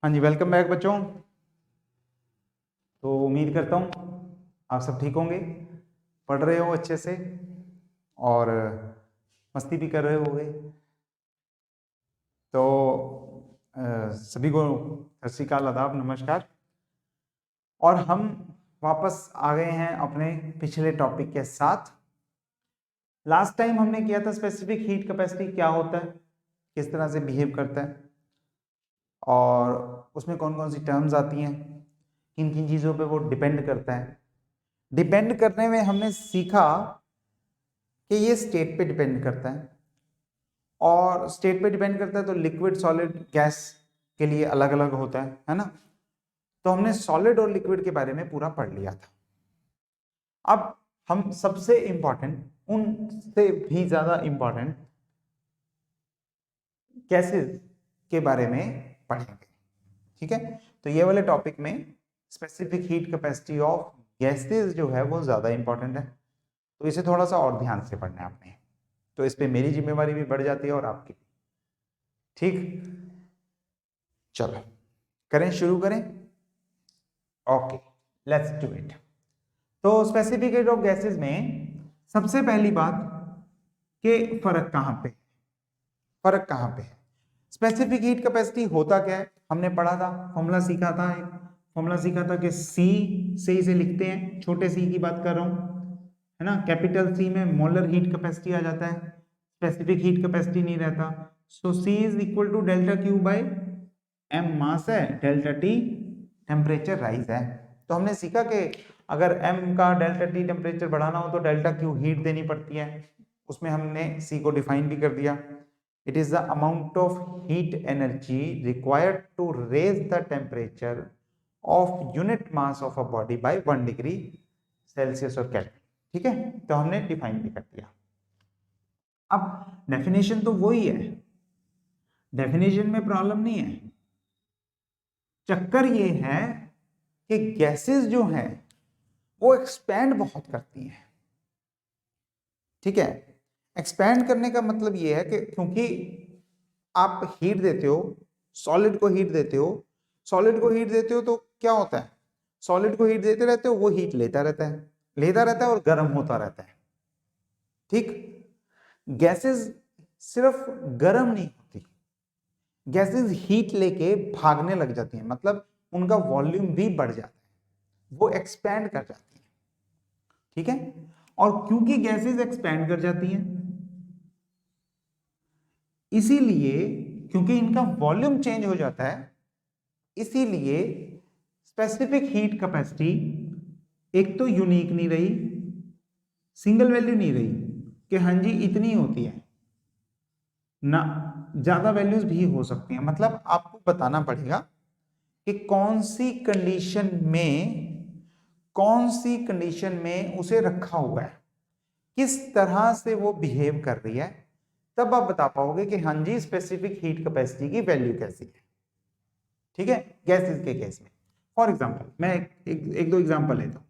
हाँ जी, welcome back बच्चों। तो उम्मीद करता हूँ आप सब ठीक होंगे, पढ़ रहे हो अच्छे से और मस्ती भी कर रहे होंगे। तो सभी को सत श्री अकाल, आदाब, नमस्कार। और हम वापस आ गए हैं अपने पिछले टॉपिक के साथ। लास्ट टाइम हमने किया था स्पेसिफिक हीट कैपेसिटी क्या होता है, किस तरह से बिहेव करता है और उसमें कौन कौन सी टर्म्स आती हैं, किन किन चीज़ों पे वो डिपेंड करता है। डिपेंड करने में हमने सीखा कि ये स्टेट पे डिपेंड करता है, और स्टेट पे डिपेंड करता है तो लिक्विड, सॉलिड, गैस के लिए अलग अलग होता है ना। तो हमने सॉलिड और लिक्विड के बारे में पूरा पढ़ लिया था। अब हम सबसे इंपॉर्टेंट, उनसे भी ज्यादा इंपॉर्टेंट गैसेस के बारे में पढ़ेंगे। ठीक है, तो ये वाले टॉपिक में specific heat capacity of gases जो है वो ज्यादा इंपॉर्टेंट है, तो इसे थोड़ा सा और ध्यान से पढ़ना है आपने। तो इस पे मेरी जिम्मेवारी भी बढ़ जाती है और आपकी। ठीक, चलो करें, शुरू करें। Okay, let's do it. तो स्पेसिफिक हीट ऑफ गैसेस में सबसे पहली बात कि फर्क कहां पे, फर्क कहां पे है। स्पेसिफिक हीट कैपेसिटी होता क्या है, हमने पढ़ा था, फॉर्मूला सीखा था, एक फॉर्मूला सीखा था कि सी से इसे लिखते हैं, छोटे सी की बात कर रहा हूं, है ना। कैपिटल सी में मोलर हीट कैपेसिटी आ जाता है, स्पेसिफिक हीट कैपेसिटी नहीं रहता। So C is equal to delta Q by M mass है, डेल्टा टी टेम्परेचर राइज है। तो हमने सीखा कि अगर एम का डेल्टा टी टेम्परेचर बढ़ाना हो तो डेल्टा क्यू हीट देनी पड़ती है, उसमें हमने सी को डिफाइन भी कर दिया। It is the amount of heat energy required to raise the temperature of unit mass of a body by 1 degree Celsius और केल्विन। ठीक है, तो हमने डिफाइन भी कर दिया। अब डेफिनेशन तो वही है, डेफिनेशन में प्रॉब्लम नहीं है। चक्कर ये है कि गैसेस जो हैं वो एक्सपैंड बहुत करती हैं। ठीक है, एक्सपैंड करने का मतलब ये है कि क्योंकि आप हीट देते हो, सॉलिड को हीट देते हो, सॉलिड को हीट देते हो तो क्या होता है, सॉलिड को हीट देते रहते हो, वो हीट लेता रहता है, लेता रहता है और गर्म होता रहता है। ठीक, गैसेस सिर्फ गर्म नहीं होती, गैसेस हीट लेके भागने लग जाती हैं, मतलब उनका वॉल्यूम भी बढ़ जाता है, वो एक्सपैंड कर जाती है। ठीक है, और क्योंकि गैसेस एक्सपैंड कर जाती हैं, इसीलिए क्योंकि इनका वॉल्यूम चेंज हो जाता है, इसीलिए स्पेसिफिक हीट कैपेसिटी एक तो यूनिक नहीं रही, सिंगल वैल्यू नहीं रही कि हाँ जी इतनी होती है ना, ज्यादा वैल्यूज भी हो सकती हैं। मतलब आपको बताना पड़ेगा कि कौन सी कंडीशन में, कौन सी कंडीशन में उसे रखा हुआ है, किस तरह से वो बिहेव कर रही है, तब आप बता पाओगे कि हाँ जी स्पेसिफिक हीट कैपेसिटी की वैल्यू कैसी है। ठीक है, गैसेस के केस में फॉर एग्जांपल मैं एक दो एग्जांपल लेता हूं।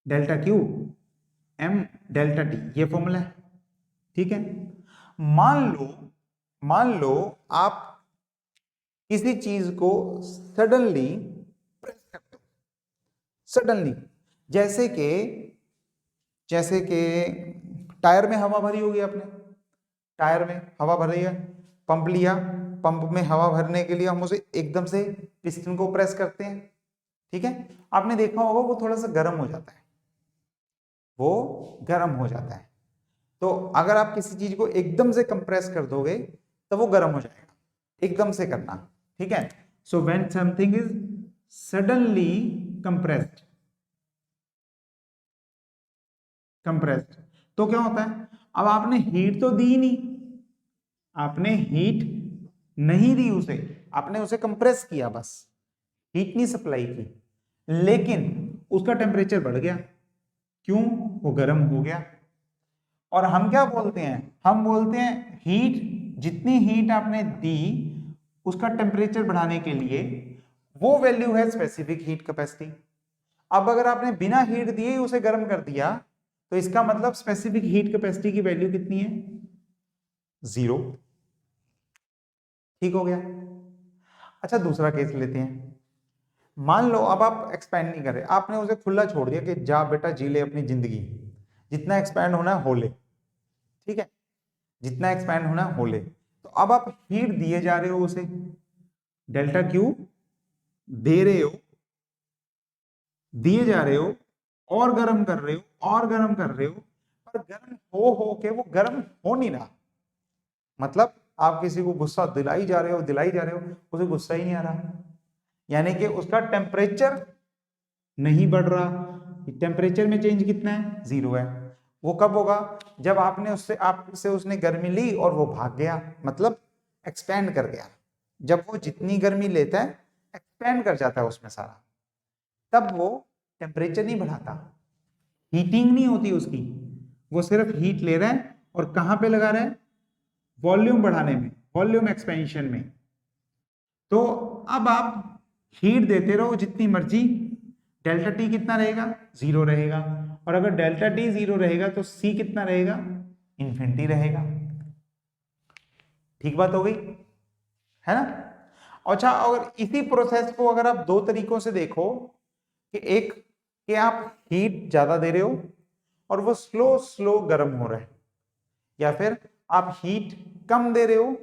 Delta q m delta t, ये फॉर्मूला है। ठीक है, मान लो आप किसी चीज को सडनली प्रेस करते हो, सडनली, जैसे कि टायर में हवा भरी होगी आपने, टायर में हवा भर रही है, पंप लिया, पंप में हवा भरने के लिए हम उसे एकदम से पिस्टन को प्रेस करते हैं। ठीक है, आपने देखा होगा वो थोड़ा सा गर्म हो जाता है, वो गर्म हो जाता है। तो अगर आप किसी चीज को एकदम से कंप्रेस कर दोगे तो वो गर्म हो जाएगा, एकदम से करना। ठीक है, so when something is suddenly compressed, compressed तो क्या होता है, अब आपने हीट तो दी नहीं, आपने हीट नहीं दी उसे, आपने उसे कंप्रेस किया बस, हीट नहीं सप्लाई की, लेकिन उसका टेम्परेचर बढ़ गया। क्यों, वो गर्म हो गया। और हम क्या बोलते हैं, हम बोलते हैं हीट, जितनी हीट आपने दी उसका टेम्परेचर बढ़ाने के लिए, वो वैल्यू है स्पेसिफिक हीट कैपेसिटी। अब अगर आपने बिना हीट दिए उसे गर्म कर दिया तो इसका मतलब स्पेसिफिक हीट कैपेसिटी की वैल्यू कितनी है, 0। ठीक हो गया। अच्छा दूसरा केस लेते हैं। मान लो अब आप एक्सपैंड नहीं कर रहे, आपने उसे खुला छोड़ दिया कि जा बेटा जी ले अपनी जिंदगी, जितना एक्सपैंड होना है हो ले, ठीक है, जितना एक्सपैंड होना है हो ले। तो अब आप हीट दिए जा रहे हो उसे, डेल्टा क्यू दे रहे हो, दिए जा रहे हो, और गर्म कर रहे हो और गर्म कर रहे हो, पर गर्म हो के वो गर्म हो नहीं रहा। मतलब आप किसी को गुस्सा दिलाई जा रहे हो, उसे गुस्सा ही नहीं आ रहा, यानी कि उसका टेम्परेचर नहीं बढ़ रहा। टेम्परेचर में चेंज कितना है, 0 है। वो कब होगा, जब आपसे उसने गर्मी ली और वो भाग गया, मतलब एक्सपेंड कर गया। जब वो जितनी गर्मी लेता है एक्सपेंड कर जाता है उसमें सारा, तब वो टेम्परेचर नहीं बढ़ाता, हीटिंग नहीं होती उसकी, वो सिर्फ हीट ले रहा है और कहां पे लगा रहा है, वॉल्यूम बढ़ाने में, वॉल्यूम एक्सपेंशन में। तो अब आप हीट देते रहो जितनी मर्जी, डेल्टा टी कितना रहेगा, 0 रहेगा। और अगर डेल्टा टी 0 रहेगा तो सी कितना रहेगा, इन्फिनिटी रहेगा। ठीक बात हो गई है ना। अच्छा, अगर इसी प्रोसेस को अगर आप दो तरीकों से देखो, कि एक कि आप हीट ज्यादा दे रहे हो और वो स्लो स्लो गर्म हो रहा है, या फिर आप हीट कम दे रहे हो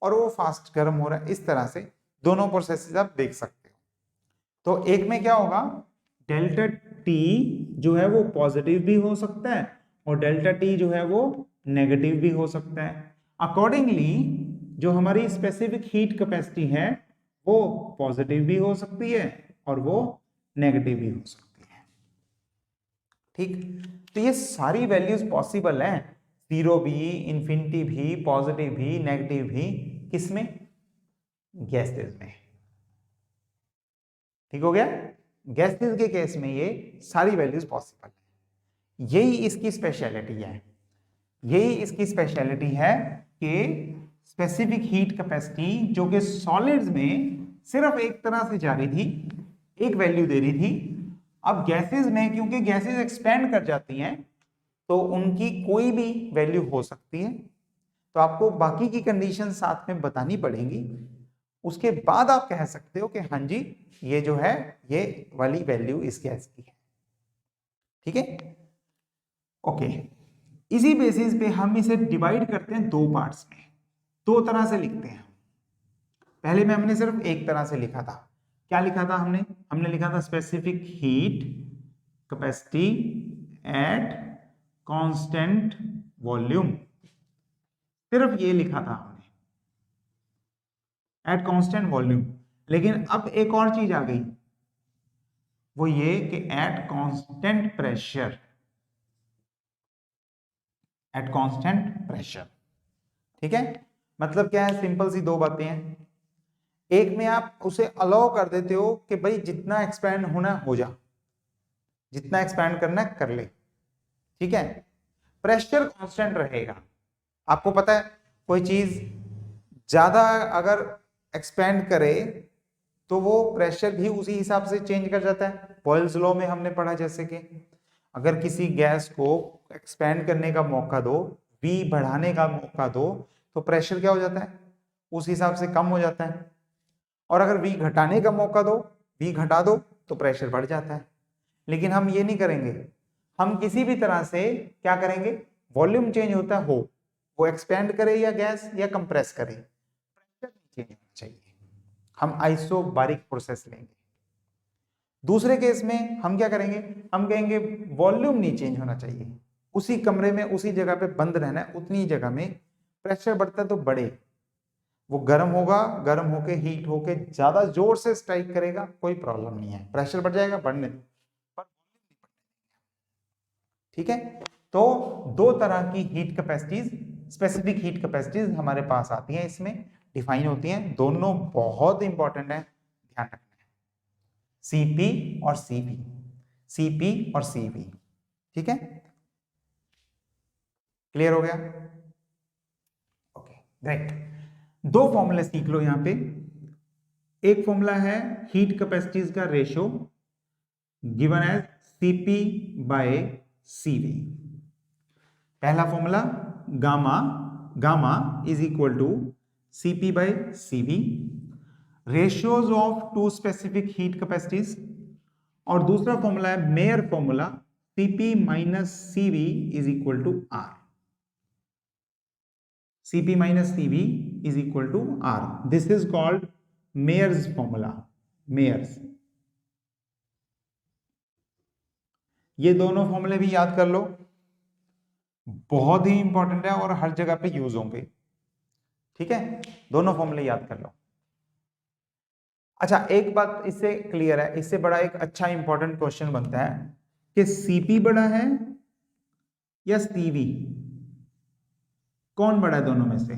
और वो फास्ट गर्म हो रहा है, इस तरह से दोनों प्रोसेसेस आप देख सकते हो। तो एक में क्या होगा, डेल्टा टी जो है वो पॉजिटिव भी हो सकता है और डेल्टा टी जो है वो नेगेटिव भी हो सकता है। अकॉर्डिंगली जो हमारी स्पेसिफिक हीट कैपेसिटी है वो पॉजिटिव भी हो सकती है और वो नेगेटिव भी हो सकती है। ठीक, तो ये सारी वैल्यूज पॉसिबल है, 0 भी, इंफिनिटी भी, पॉजिटिव भी, नेगेटिव भी, किसमें, गैसेस में। ठीक हो गया, गैसेस के केस में ये सारी वैल्यूज पॉसिबल है। यही इसकी स्पेशलिटी है, यही इसकी स्पेशलिटी है कि स्पेसिफिक हीट कैपेसिटी जो कि सॉलिड्स में सिर्फ एक तरह से जा रही थी, एक वैल्यू दे रही थी, अब गैसेस में क्योंकि गैसेस एक्सपेंड कर जाती हैं तो उनकी कोई भी वैल्यू हो सकती है। तो आपको बाकी की कंडीशन साथ में बतानी पड़ेगी, उसके बाद आप कह सकते हो कि हाँ जी ये जो है ये वाली वैल्यू इस गैस की है। ठीक है, ओके। इसी बेसिस पे हम इसे डिवाइड करते हैं दो पार्ट्स में, दो तरह से लिखते हैं। पहले में हमने सिर्फ एक तरह से लिखा था, क्या लिखा था हमने, हमने लिखा था specific heat capacity at constant volume, सिर्फ ये लिखा था हमने, एट कांस्टेंट वॉल्यूम। लेकिन अब एक और चीज आ गई, वो ये कि at constant pressure, at constant pressure. ठीक है, मतलब क्या है, सिंपल सी दो बातें हैं। एक में आप उसे अलाउ कर देते हो कि भाई जितना एक्सपैंड होना हो जा, जितना एक्सपैंड करना है कर ले, ठीक है, प्रेशर कांस्टेंट रहेगा। आपको पता है कोई चीज ज्यादा अगर एक्सपैंड करे तो वो प्रेशर भी उसी हिसाब से चेंज कर जाता है। बॉयल्स लॉ में हमने पढ़ा जैसे कि अगर किसी गैस को एक्सपैंड करने का मौका दो, V बढ़ाने का मौका दो, तो प्रेशर क्या हो जाता है, उस हिसाब से कम हो जाता है। और अगर V घटाने का मौका दो, V घटा दो, तो प्रेशर बढ़ जाता है। लेकिन हम ये नहीं करेंगे, हम किसी भी तरह से क्या करेंगे, वॉल्यूम चेंज होता हो, वो एक्सपेंड करे या गैस या कंप्रेस करे, प्रेशर नहीं चेंज होना चाहिए। हम आइसोबारिक प्रोसेस लेंगे। दूसरे केस में हम क्या करेंगे, हम कहेंगे वॉल्यूम नहीं चेंज होना चाहिए, उसी कमरे में उसी जगह पे बंद रहना है, उतनी जगह में प्रेशर बढ़ता है तो बढ़े, वो गर्म होगा, गर्म होके हीट होके ज्यादा जोर से स्ट्राइक करेगा, कोई प्रॉब्लम नहीं है, प्रेशर बढ़ जाएगा बढ़ने दो, पर ठीक है। तो दो तरह की heat capacities, specific heat capacities हमारे पास आती हैं, इसमें डिफाइन होती हैं, दोनों बहुत इंपॉर्टेंट है, ध्यान रखना है, सीपी और सीवी, सीपी और सीवी। ठीक है, क्लियर हो गया, ओके ग्रेट। दो फॉर्मूले सीख लो यहां पे। एक फॉर्मूला है हीट कैपेसिटीज का ratio given as CP by CV. पहला formula gamma, gamma is equal to CP by CV. Ratios of two specific heat capacities, और दूसरा फॉर्मूला है Mayer formula Cp minus Cv is equal to R। Cp minus Cv is equal to R, this is called Mayer's formula. Mayer's, ये दोनों फॉर्मूले भी याद कर लो, बहुत ही इंपॉर्टेंट है और हर जगह पे यूज होंगे। ठीक है, दोनों फॉर्मूले याद कर लो। अच्छा, एक बात इससे क्लियर है, इससे बड़ा एक अच्छा इंपॉर्टेंट क्वेश्चन बनता है कि Cp बड़ा है या Cv, कौन बड़ा है दोनों में से?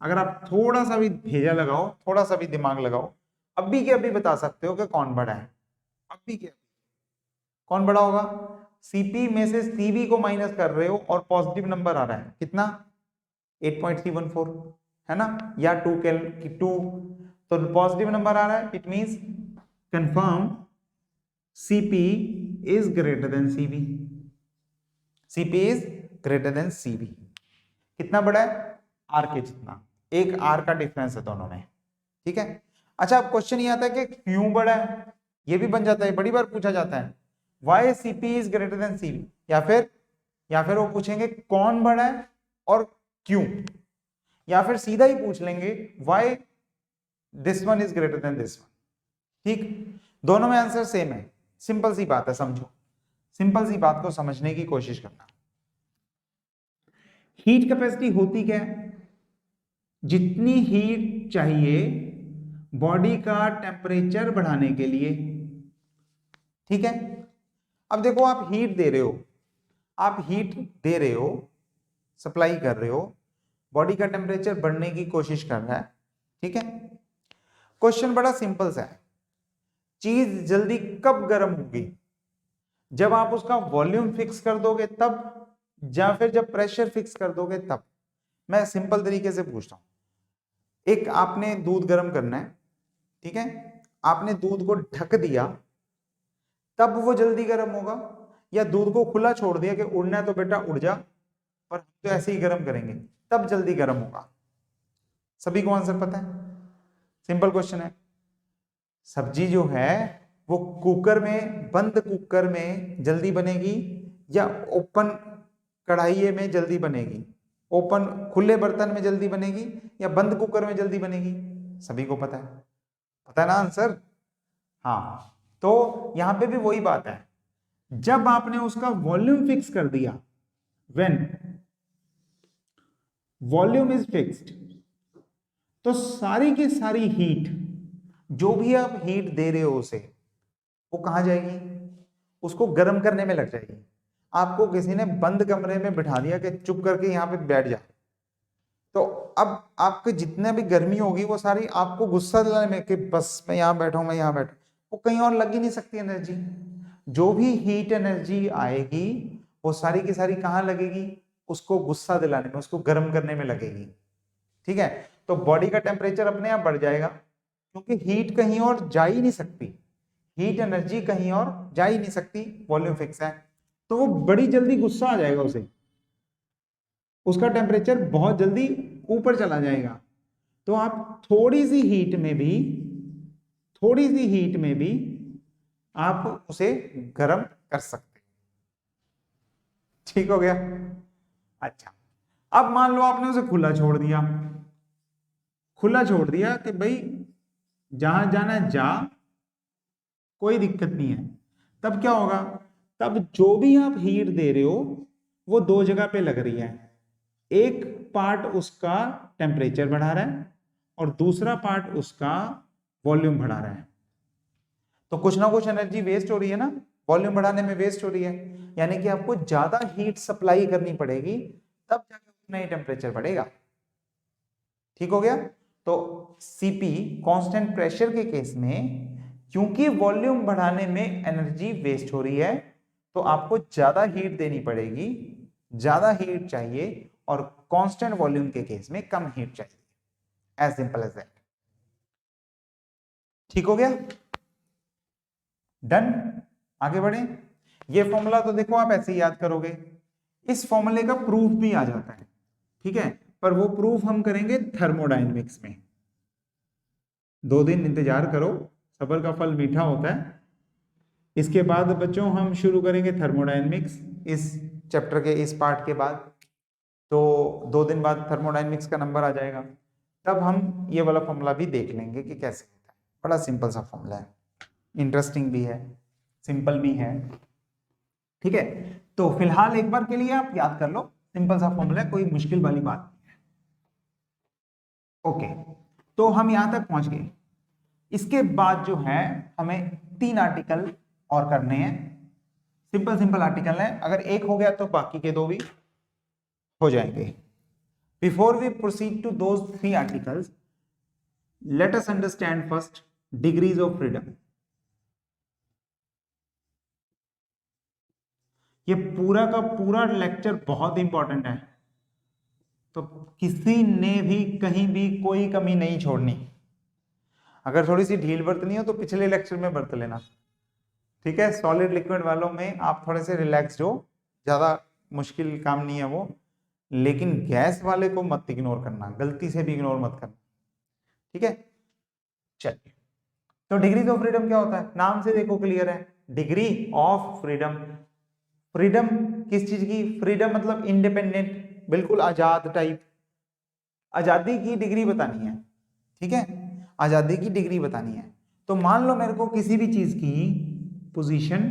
अगर आप थोड़ा सा भी भेजा लगाओ, थोड़ा सा भी दिमाग लगाओ, अभी के अभी बता सकते हो कि कौन बड़ा है। अभी के कौन बड़ा होगा? Cp में से Cv को माइनस कर रहे हो और पॉजिटिव नंबर आ रहा है, कितना? 8.314 है ना, या 2 तो पॉजिटिव नंबर आ रहा है, it means confirm Cp is greater than Cv। Cp is greater than Cv। कितना बड़ा है? R के जितना, एक R का डिफरेंस है दोनों में। ठीक है, अच्छा अब क्वेश्चन ये आता है कि क्यों बड़ा है, ये भी बन जाता है, बड़ी बार पूछा जाता है why Cp is greater than Cv, या फिर वो पूछेंगे कौन बड़ा है और क्यों, या फिर सीधा ही पूछ लेंगे why this one is greater then this one. ठीक, दोनों में आंसर सेम है, सिंपल सी बात है, समझो, सिंपल सी बात को समझने की कोशिश करना। हीट कैपेसिटी होती क्या है? जितनी हीट चाहिए बॉडी का टेम्परेचर बढ़ाने के लिए। ठीक है, अब देखो आप हीट दे रहे हो, आप हीट दे रहे हो, सप्लाई कर रहे हो, बॉडी का टेम्परेचर बढ़ने की कोशिश कर रहा है। ठीक है, क्वेश्चन बड़ा सिंपल सा है, चीज जल्दी कब गर्म होगी? जब आप उसका वॉल्यूम फिक्स कर दोगे तब, या फिर जब प्रेशर फिक्स कर दोगे तब। मैं सिंपल तरीके से पूछता हूं, एक आपने दूध गर्म करना है, ठीक है, आपने दूध को ढक दिया तब वो जल्दी गर्म होगा, या दूध को खुला छोड़ दिया कि उड़ना है तो बेटा उड़ जा, पर हम तो ऐसे ही गर्म करेंगे, तब जल्दी गर्म होगा? सभी को आंसर पता है, सिंपल क्वेश्चन है। सब्जी जो है वो कुकर में, बंद कुकर में जल्दी बनेगी या ओपन कढ़ाई में जल्दी बनेगी? ओपन खुले बर्तन में जल्दी बनेगी या बंद कुकर में जल्दी बनेगी? सभी को पता है ना आंसर? हाँ, तो यहां पे भी वही बात है, जब आपने उसका वॉल्यूम फिक्स कर दिया, व्हेन वॉल्यूम इज फिक्स्ड, तो सारी की सारी हीट, जो भी आप हीट दे रहे हो उसे, वो कहां जाएगी? उसको गर्म करने में लग जाएगी। आपको किसी ने बंद कमरे में बिठा दिया कि चुप करके यहां पे बैठ जा, तो अब आपके जितने भी गर्मी होगी वो सारी आपको गुस्सा दिलाने में कि बस मैं यहां बैठा हूं, मैं यहां बैठा, वो कहीं और लग ही नहीं सकती एनर्जी। जो भी हीट एनर्जी आएगी वो सारी की सारी कहां लगेगी? उसको गुस्सा दिलाने में, उसको गर्म करने में लगेगी। ठीक है, तो बॉडी का टेम्परेचर अपने आप बढ़ जाएगा, क्योंकि हीट कहीं और जा ही नहीं सकती, हीट एनर्जी कहीं और जा ही नहीं सकती, वॉल्यूम फिक्स है, तो वो बड़ी जल्दी गुस्सा आ जाएगा उसे, उसका टेम्परेचर बहुत जल्दी ऊपर चला जाएगा। तो आप थोड़ी सी हीट में भी आप उसे गर्म कर सकते। ठीक हो गया? अच्छा, अब मान लो आपने उसे खुला छोड़ दिया कि भाई जहां जाना जा, कोई दिक्कत नहीं है, तब क्या होगा? तब जो भी आप हीट दे रहे हो वो दो जगह पे लग रही है, एक पार्ट उसका टेम्परेचर बढ़ा रहा है और दूसरा पार्ट उसका वॉल्यूम बढ़ा रहा है, तो कुछ ना कुछ एनर्जी वेस्ट हो रही है ना, वॉल्यूम बढ़ाने में वेस्ट हो रही है, यानी कि आपको ज्यादा हीट सप्लाई करनी पड़ेगी, तब जाके उतना ही टेम्परेचर बढ़ेगा। ठीक हो गया? तो Cp कांस्टेंट प्रेशर के केस में, क्योंकि वॉल्यूम बढ़ाने में एनर्जी वेस्ट हो रही है, तो आपको ज्यादा हीट देनी पड़ेगी, ज्यादा हीट चाहिए, और कांस्टेंट वॉल्यूम के केस में कम हीट चाहिए, एज सिंपल एज दैट। ठीक हो गया? डन, आगे बढ़े। ये फॉर्मूला तो देखो आप ऐसे ही याद करोगे, इस फॉर्मूले का प्रूफ भी आ जाता है, ठीक है, पर वो प्रूफ हम करेंगे थर्मोडायनेमिक्स में। 2 दिन इंतजार करो, सब्र का फल मीठा होता है। इसके बाद बच्चों हम शुरू करेंगे थर्मोडायनेमिक्स इस चैप्टर के इस पार्ट के बाद। तो 2 दिन बाद थर्मोडायनेमिक्स का नंबर आ जाएगा, तब हम ये वाला फॉर्मूला भी देख लेंगे कि कैसे होता है। बड़ा सिंपल सा फॉर्मूला है, इंटरेस्टिंग भी है, सिंपल भी है। ठीक है, तो फिलहाल एक बार के लिए आप याद कर लो, सिंपल सा फॉर्मूला है, कोई मुश्किल वाली बात नहीं है। ओके, तो हम यहां तक पहुंच गए। इसके बाद जो है हमें 3 आर्टिकल और करने हैं, सिंपल सिंपल आर्टिकल है। अगर एक हो गया तो बाकी के 2 भी हो जाएंगे। Before we proceed to those 3 articles, let us understand first degrees of freedom. ये पूरा का पूरा लेक्चर बहुत इंपॉर्टेंट है, तो किसी ने भी कहीं भी कोई कमी नहीं छोड़नी। अगर थोड़ी सी ढील बरतनी हो तो पिछले लेक्चर में बरत लेना, ठीक है। सॉलिड लिक्विड वालों में आप थोड़े से रिलैक्स हो, ज्यादा मुश्किल काम नहीं है वो, लेकिन गैस वाले को मत इग्नोर करना, गलती से भी इग्नोर मत करना, ठीक है। चलिए, तो डिग्रीज ऑफ फ्रीडम क्या होता है, नाम से देखो क्लियर है, डिग्री ऑफ फ्रीडम। फ्रीडम किस चीज की, फ्रीडम मतलब इंडिपेंडेंट, बिल्कुल आजाद टाइप, आजादी की डिग्री बतानी है, ठीक है, आजादी की डिग्री बतानी है। तो मान लो मेरे को किसी भी चीज की पोजीशन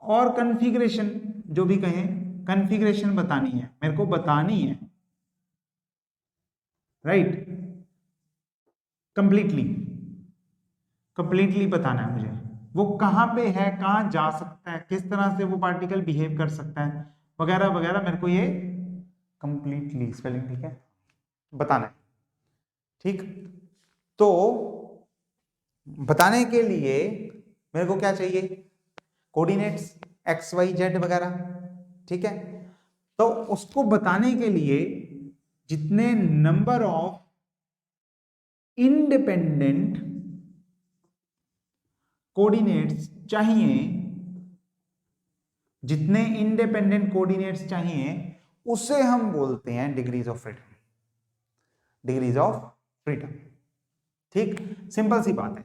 और कॉन्फ़िगरेशन, जो भी कहें, कॉन्फ़िगरेशन बतानी है, मेरे को बतानी है, राइट, कंप्लीटली कंप्लीटली बताना है मुझे, वो कहां पे है, कहां जा सकता है, किस तरह से वो पार्टिकल बिहेव कर सकता है, वगैरह वगैरह, मेरे को ये कंप्लीटली, स्पेलिंग ठीक है, बताना है, ठीक। तो बताने के लिए मेरे को क्या चाहिए, कोऑर्डिनेट्स एक्स वाई जेड वगैरह, ठीक है। तो उसको बताने के लिए जितने नंबर ऑफ इंडिपेंडेंट कोऑर्डिनेट्स चाहिए, जितने इंडिपेंडेंट कोऑर्डिनेट्स चाहिए, उसे हम बोलते हैं degrees of freedom, degrees of freedom, ठीक। सिंपल सी बात है,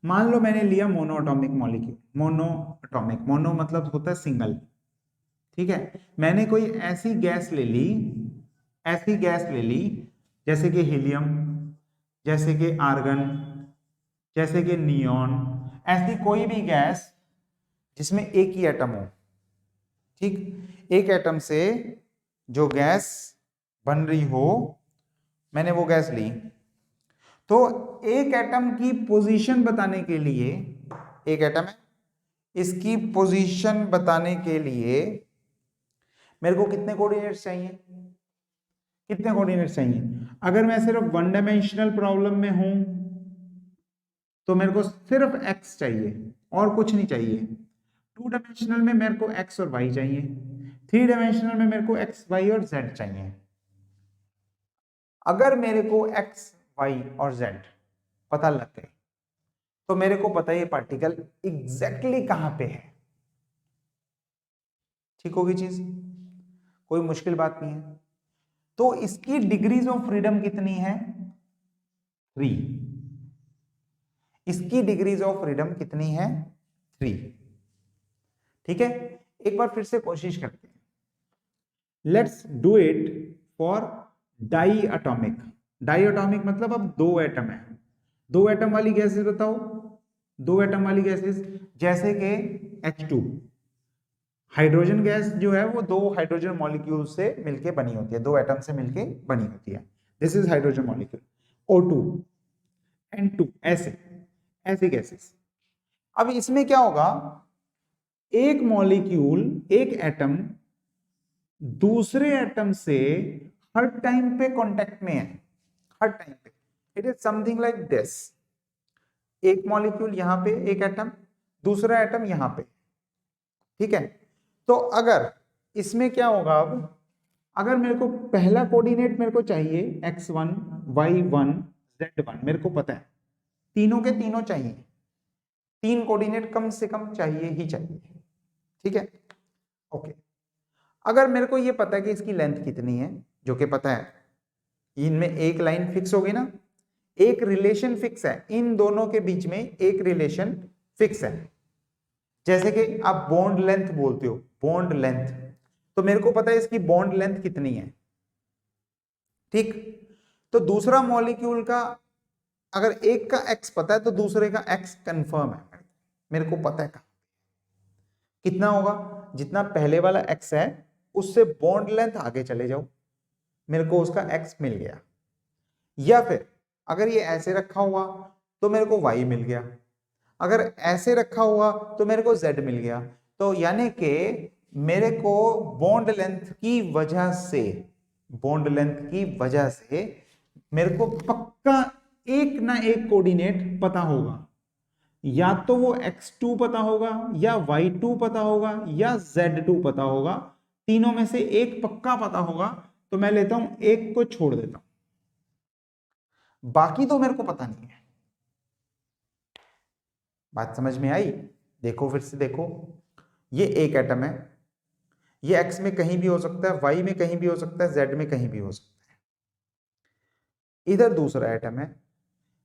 मान लो मैंने लिया mono atomic molecule, mono atomic, mono मतलब होता है सिंगल, ठीक है। मैंने कोई ऐसी गैस ले ली, ऐसी गैस ले ली जैसे कि हीलियम, जैसे कि आर्गन, जैसे कि नियॉन, ऐसी कोई भी गैस जिसमें एक ही एटम हो, ठीक। एक एटम से जो गैस बन रही हो, मैंने वो गैस ली, तो एक एटम की पोजीशन बताने के लिए, एक एटम है, इसकी पोजीशन बताने के लिए मेरे को कितने कोऑर्डिनेट्स चाहिए, कितने कोऑर्डिनेट्स चाहिए। अगर मैं सिर्फ 1 डायमेंशनल प्रॉब्लम में हूं तो मेरे को सिर्फ x चाहिए और कुछ नहीं चाहिए। 2 डायमेंशनल में मेरे को x और y चाहिए, 3 डायमेंशनल में मेरे को x, y और z चाहिए। अगर मेरे को x, y और z पता लग गए तो मेरे को पता है ये पार्टिकल एग्जैक्टली कहां पे है, ठीक होगी चीज, कोई मुश्किल बात नहीं है। तो इसकी डिग्रीज ऑफ फ्रीडम कितनी है, 3। इसकी डिग्रीज ऑफ फ्रीडम कितनी है, 3, ठीक है। एक बार फिर से कोशिश करते हैं, let's do it for diatomic. Diatomic मतलब अब 2 एटम है, 2 एटम वाली गैसेस बताओ, 2 एटम वाली गैसेस जैसे कि H2, हाइड्रोजन गैस जो है वो 2 हाइड्रोजन मॉलिक्यूल से मिलके बनी होती है, 2 एटम से मिलके बनी होती है, this is hydrogen molecule. O2, N2, ऐसे ऐसे गैसेस। अब इसमें क्या होगा, एक मॉलिक्यूल, एक एटम दूसरे एटम से हर टाइम पे कांटेक्ट में है, हर टाइम पे, it is something like this, एक मॉलिक्यूल यहां पे, एक एटम, दूसरा एटम यहां पे, ठीक है। तो अगर इसमें क्या होगा, अब अगर मेरे को पहला कोऑर्डिनेट मेरे को चाहिए x1, y1, z1, मेरे को पता है तीनों के तीनों चाहिए, 3 कोऑर्डिनेट कम से कम चाहिए ही चाहिए, ठीक है, ओके। अगर मेरे को ये पता है कि इसकी लेंथ कितनी है, जो कि पता है, इनमें एक लाइन फिक्स होगी ना, एक रिलेशन फिक्स है, इन दोनों के बीच में एक रिलेशन फिक्स है। जैसे कि आप बॉन्ड लेंथ बोलते हो, बॉन्ड लेंथ, तो मेरे को पता है इसकी बॉन्ड लेंथ कितनी है, ठीक। तो दूसरा मॉलिक्यूल का अगर एक का एक्स पता है तो दूसरे का एक्स कंफर्म है, मेरे को पता है कितना होगा, जितना पहले वाला एक्स है उससे बॉन्ड लेंथ आगे चले जाओ, मेरे को उसका एक्स मिल गया। या फिर अगर ये ऐसे रखा हुआ तो मेरे को y मिल गया, अगर ऐसे रखा हुआ तो मेरे को z मिल गया। तो यानी कि मेरे को बॉन्ड लेंथ की वजह से, बॉन्ड लेंथ की वजह से मेरे को पक्का एक ना एक कोऑर्डिनेट पता होगा, या तो वो x2 पता होगा, या y2 पता होगा, या z2 पता होगा, तीनों में से एक पक्का पता होगा। तो मैं लेता हूं एक को छोड़ देता हूं, बाकी तो मेरे को पता नहीं है। बात समझ में आई? देखो फिर से देखो, ये एक एटम है, ये x में कहीं भी हो सकता है, y में कहीं भी हो सकता है, z में कहीं भी हो सकता है। इधर दूसरा एटम है,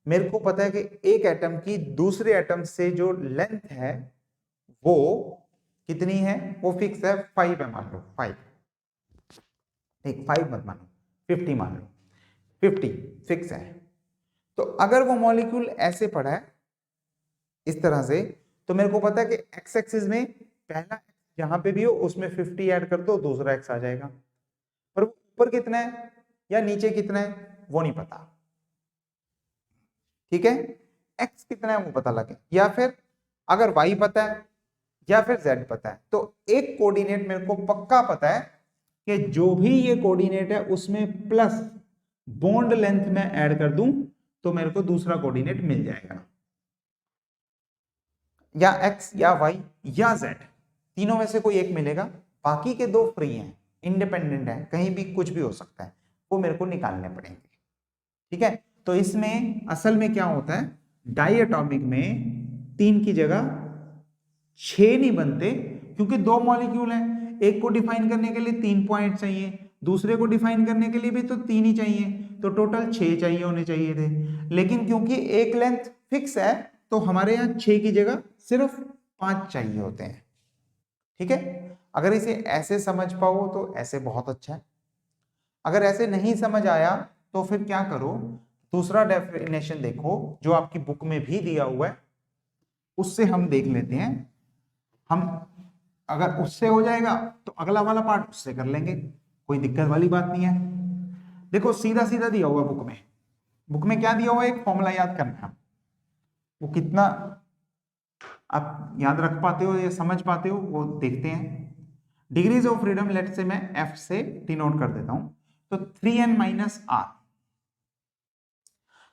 मेरे को पता है कि एक एटम की दूसरे एटम से जो लेंथ है वो कितनी है, वो फिक्स है 5 है, मान लो 5, ठीक 5 मत मानो, 50 मान लो, 50 फिक्स है। तो अगर वो मॉलिक्यूल ऐसे पड़ा है इस तरह से, तो मेरे को पता है कि एक्स एक्सिस में पहला एक्स जहां पे भी हो उसमें 50 ऐड कर दो, दूसरा एक्स आ जाएगा। पर ऊपर कितना है या नीचे कितना है वो नहीं पता, ठीक है। एक्स कितना है वो पता लगे, या फिर अगर वाई पता है या फिर जेड पता है, तो एक कोऑर्डिनेट मेरे को पक्का पता है कि जो भी ये कोऑर्डिनेट है उसमें प्लस बॉन्ड लेंथ में ऐड कर दूं तो मेरे को दूसरा कोऑर्डिनेट मिल जाएगा, या x या y या z, तीनों में से कोई एक मिलेगा। बाकी के दो फ्री हैं, इंडिपेंडेंट है, कहीं भी कुछ भी हो सकता है, वो मेरे को निकालने पड़ेंगे, ठीक है। तो इसमें असल में क्या होता है, डाई एटॉमिक में 3 की जगह 6 नहीं बनते, क्योंकि दो मॉलिक्यूल हैं, एक को डिफाइन करने के लिए 3 पॉइंट चाहिए, दूसरे को डिफाइन करने के लिए भी तो 3 ही चाहिए, तो टोटल 6 चाहिए होने चाहिए थे। लेकिन क्योंकि एक लेंथ फिक्स है तो हमारे यहाँ 6 की जगह सिर्फ 5 चाहिए होते हैं, ठीक है। अगर इसे ऐसे समझ पाओ तो ऐसे बहुत अच्छा है, अगर ऐसे नहीं समझ आया तो फिर क्या करो, दूसरा डेफिनेशन देखो जो आपकी बुक में भी दिया हुआ है, उससे हम देख लेते हैं। हम अगर उससे हो जाएगा तो अगला वाला पार्ट उससे कर लेंगे, कोई दिक्कत वाली बात नहीं है। देखो सीधा सीधा दिया हुआ बुक में, बुक में क्या दिया हुआ है, एक फॉर्मूला याद करना है, वो कितना आप याद रख पाते हो या समझ पाते हो वो देखते हैं। डिग्रीज ऑफ फ्रीडम लेट से मैं एफ से डिनोट कर देता हूं, तो 3n माइनस आर,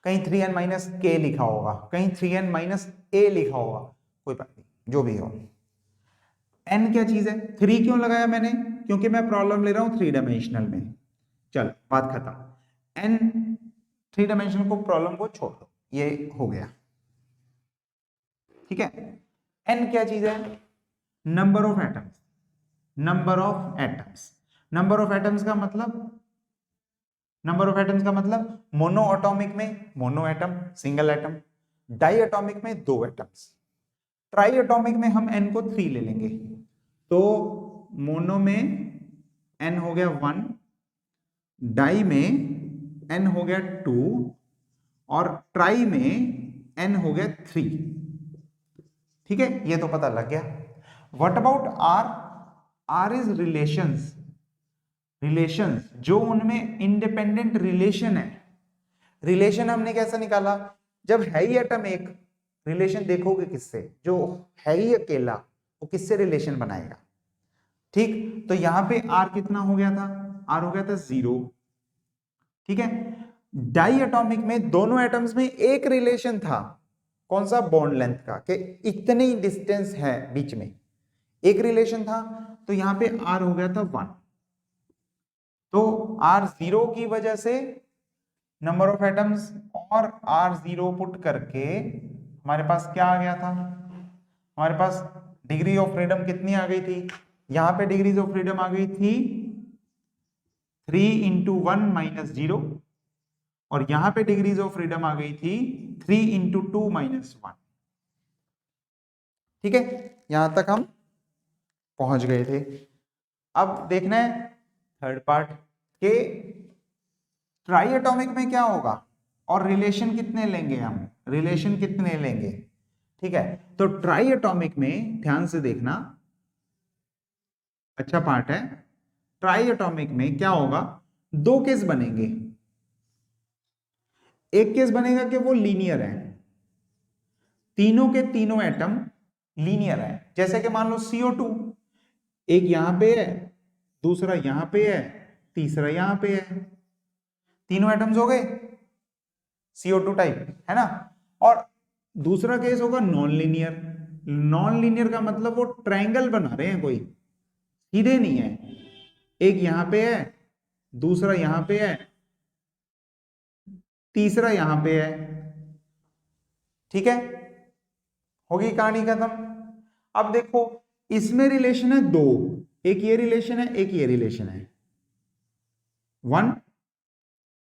कहीं 3n माइनस के लिखा होगा, कहीं 3n माइनस ए लिखा होगा, कोई बात नहीं, जो भी हो। n क्या चीज है, 3 क्यों लगाया मैंने, क्योंकि मैं प्रॉब्लम ले रहा हूं 3 डायमेंशनल में। चल बात खत्म, n 3 डायमेंशनल को प्रॉब्लम को छोड़ दो, ये हो गया, ठीक है। n क्या चीज है, number of atoms, number of atoms, number of atoms का मतलब, नंबर ऑफ एटम्स का मतलब मोनो एटॉमिक में mono atom single atom, diatomic में 2 एटम्स, ट्राई एटॉमिक में हम n को 3 ले लेंगे, तो मोनो में n हो गया 1, डाई में n हो गया 2, और ट्राई में n हो गया 3, ठीक है, ये तो पता लग गया। What about r, r is relations, relations जो उनमें इंडिपेंडेंट रिलेशन है। रिलेशन हमने कैसा निकाला, जब है ही एटम एक, रिलेशन देखोगे किससे, जो है ही अकेला वो किससे रिलेशन बनाएगा, ठीक। तो यहां पे r कितना हो गया था, r हो गया था 0, ठीक है। डाई एटॉमिक में दोनों एटम्स में एक रिलेशन था, कौन सा, बॉन्ड लेंथ का, कि इतनी डिस्टेंस है बीच में, एक रिलेशन था, तो यहां पे r हो गया था 1, तो r0 की वजह से नंबर ऑफ एटम्स और r0 पुट करके हमारे पास क्या आ गया था, हमारे पास डिग्री ऑफ फ्रीडम कितनी आ गई थी, यहां पे डिग्रीज ऑफ फ्रीडम आ गई थी 3 × 1 - 0, और यहां पे डिग्रीज ऑफ फ्रीडम आ गई थी 3 इंटू 2 माइनस 1। ठीक है, यहां तक हम पहुंच गए थे। अब देखना है थर्ड पार्ट के ट्राई एटॉमिक में क्या होगा और रिलेशन कितने लेंगे हम, रिलेशन कितने लेंगे। ठीक है, तो ट्राई एटॉमिक में ध्यान से देखना, अच्छा पार्ट है। ट्राई एटॉमिक में क्या होगा, दो केस बनेंगे। एक केस बनेगा कि वो लीनियर है, तीनों के तीनों एटम लीनियर है। जैसे कि मान लो CO2, एक यहां पे है, दूसरा यहां पे है, तीसरा यहां पे है, तीनों एटम्स हो गए CO2 टाइप, है ना। और दूसरा केस होगा नॉन लीनियर। नॉन लीनियर का मतलब वो ट्रायंगल बना रहे हैं, कोई सीधे नहीं है, एक यहां पे है, दूसरा यहां पे है, तीसरा यहां पे है। ठीक है, होगी कहानी खत्म। अब देखो इसमें रिलेशन है दो, एक ये रिलेशन है, एक ये रिलेशन है, 1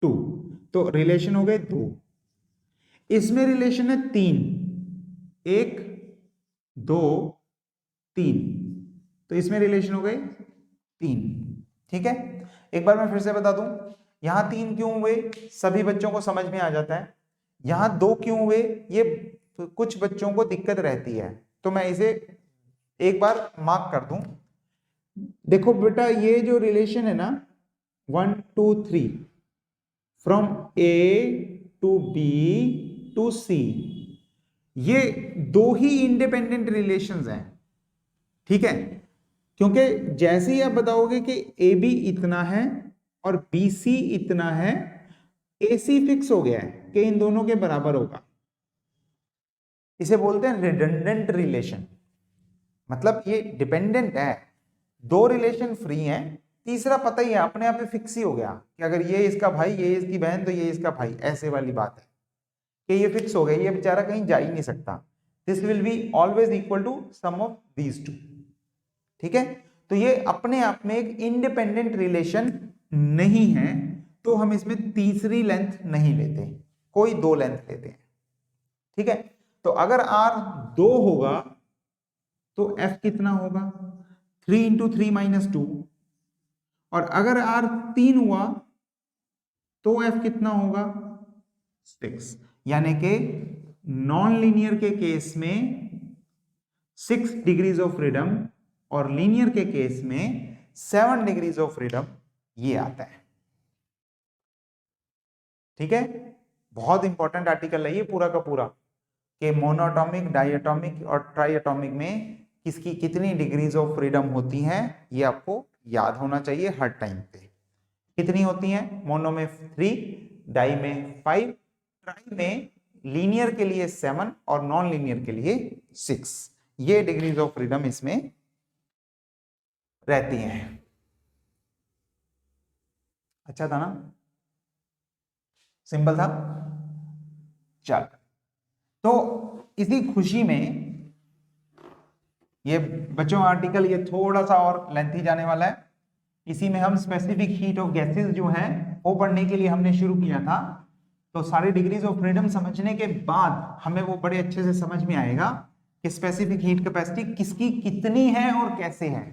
2, तो रिलेशन हो गए दो। इसमें रिलेशन है 3, 1 2 3, तो इसमें रिलेशन हो गए 3। ठीक है, एक बार मैं फिर से बता दूं, यहां 3 क्यों हुए सभी बच्चों को समझ में आ जाता है, यहां 2 क्यों हुए ये कुछ बच्चों को दिक्कत रहती है, तो मैं इसे एक बार मार्क कर दूं। देखो बेटा ये जो रिलेशन है ना 1 2 3 from A to B to C, ये दो ही इंडिपेंडेंट रिलेशंस हैं। ठीक है, क्योंकि जैसे ही आप बताओगे कि AB इतना है और BC इतना है, AC फिक्स हो गया है कि इन दोनों के बराबर होगा। इसे बोलते हैं रिडंडेंट रिलेशन, मतलब ये डिपेंडेंट है, दो रिलेशन फ्री हैं, तीसरा पता ही है अपने आप ही फिक्स ही हो गया कि अगर ये इसका भाई ये इसकी बहन तो ये इसका भाई, ऐसे वाली बात है कि ये फिक्स हो गया, ये बेचारा कहीं जा ही नहीं सकता। This will be always equal to sum of these two. ठीक है, तो ये अपने आप में एक इंडिपेंडेंट रिलेशन नहीं है, तो हम इसमें तीसरी लेंथ नहीं लेते, कोई दो लेंथ लेते हैं। ठीक है, तो अगर R 2 होगा तो F कितना होगा 3 इंटू 3 माइनस 2, और अगर R 3 हुआ तो F कितना होगा 6, यानी कि नॉन लीनियर के केस में 6 डिग्रीज ऑफ फ्रीडम और लीनियर के केस में 7 डिग्रीज ऑफ फ्रीडम ये आता है। ठीक है, बहुत इंपॉर्टेंट आर्टिकल है ये पूरा का पूरा कि मोनोएटॉमिक, डायएटॉमिक और ट्राईएटॉमिक में किसकी कितनी डिग्रीज ऑफ फ्रीडम होती हैं, ये आपको याद होना चाहिए हर टाइम पे। कितनी होती हैं, मोनो में 3, डाई में 5, ट्राई में लीनियर के लिए 7 और नॉन लीनियर के लिए 6, ये डिग्रीज ऑफ फ्रीडम इसमें रहती हैं। अच्छा था ना, सिंपल था। चल, तो इसी खुशी में ये बच्चों आर्टिकल ये थोड़ा सा और लेंथी जाने वाला है, इसी में हम स्पेसिफिक हीट ऑफ गैसेस जो है वो पढ़ने के लिए हमने शुरू किया था। तो सारी डिग्रीज ऑफ फ्रीडम समझने के बाद हमें वो बड़े अच्छे से समझ में आएगा कि स्पेसिफिक हीट कैपेसिटी किसकी कितनी है और कैसे है।